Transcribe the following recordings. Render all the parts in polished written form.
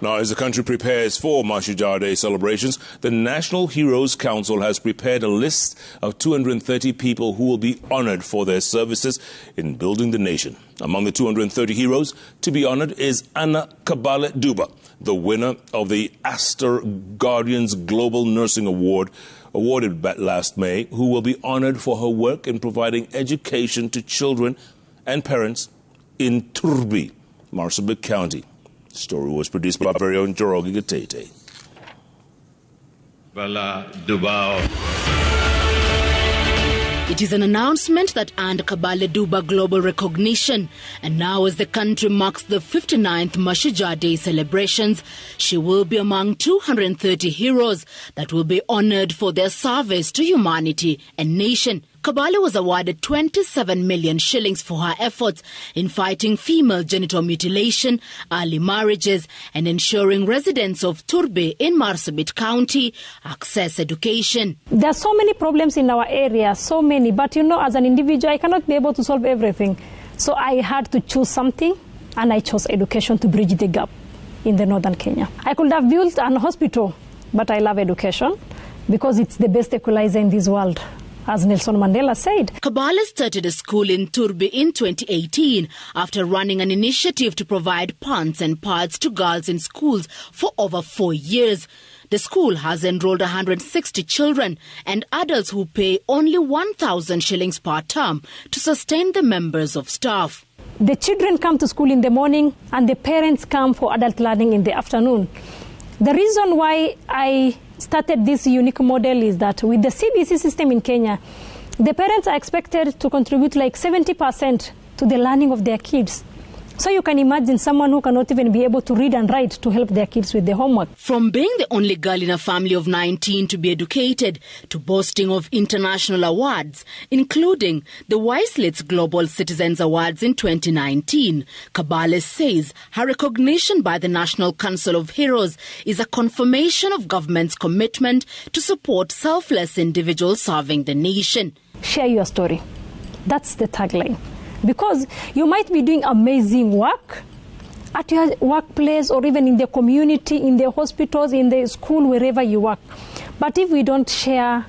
Now, as the country prepares for Shujaa Day celebrations, the National Heroes Council has prepared a list of 230 people who will be honored for their services in building the nation. Among the 230 heroes to be honored is Anna Kabale Duba, the winner of the Astor Guardians Global Nursing Award, awarded last May, who will be honored for her work in providing education to children and parents in Turbi, Marsabit County. The story was produced by our very own Jorogi Gatete. It is an announcement that earned Kabale Duba global recognition, and now as the country marks the 59th Shujaa Day celebrations, she will be among 230 heroes that will be honored for their service to humanity and nation. Kabale was awarded 27 million shillings for her efforts in fighting female genital mutilation, early marriages, and ensuring residents of Turbe in Marsabit County access education. There are so many problems in our area, so many, but as an individual, I cannot be able to solve everything. So I had to choose something, and I chose education to bridge the gap in the northern Kenya. I could have built an hospital, but I love education because it's the best equalizer in this world, as Nelson Mandela said. Kabale started a school in Turbi in 2018 after running an initiative to provide pants and pads to girls in schools for over 4 years. The school has enrolled 160 children and adults who pay only 1,000 shillings per term to sustain the members of staff. The children come to school in the morning and the parents come for adult learning in the afternoon. The reason why I started this unique model is that with the CBC system in Kenya, the parents are expected to contribute like 70% to the learning of their kids. So you can imagine someone who cannot even be able to read and write to help their kids with their homework. From being the only girl in a family of 19 to be educated to boasting of international awards, including the Weislitz Global Citizens Awards in 2019, Kabale says her recognition by the National Council of Heroes is a confirmation of government's commitment to support selfless individuals serving the nation. Share your story. That's the tagline. Because you might be doing amazing work at your workplace or even in the community, in the hospitals, in the school, wherever you work. But if we don't share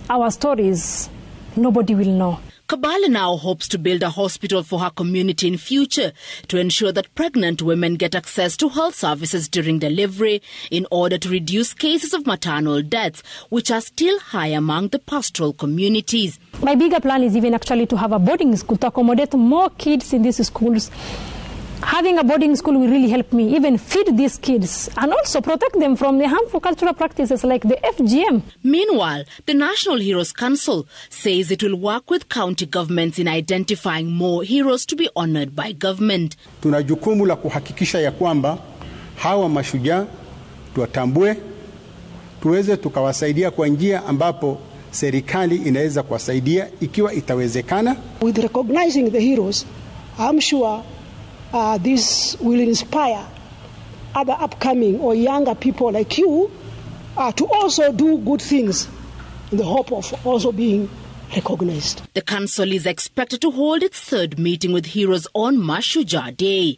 our stories, nobody will know. Kabale now hopes to build a hospital for her community in future to ensure that pregnant women get access to health services during delivery in order to reduce cases of maternal deaths, which are still high among the pastoral communities. My bigger plan is even actually to have a boarding school to accommodate more kids in these schools. Having a boarding school will really help me even feed these kids and also protect them from the harmful cultural practices like the FGM. Meanwhile, the National Heroes Council says it will work with county governments in identifying more heroes to be honored by government. Tuna jukumu la kuhakikisha ya kwamba hawa mashujaa tuwatambue, tuweze tukawasaidia kwa njia ambapo serikali inaweza kuwasaidia ikiwa itawezekana. With recognizing the heroes, I'm sure this will inspire other upcoming or younger people like you to also do good things in the hope of also being recognized. The council is expected to hold its third meeting with heroes on Shujaa Day.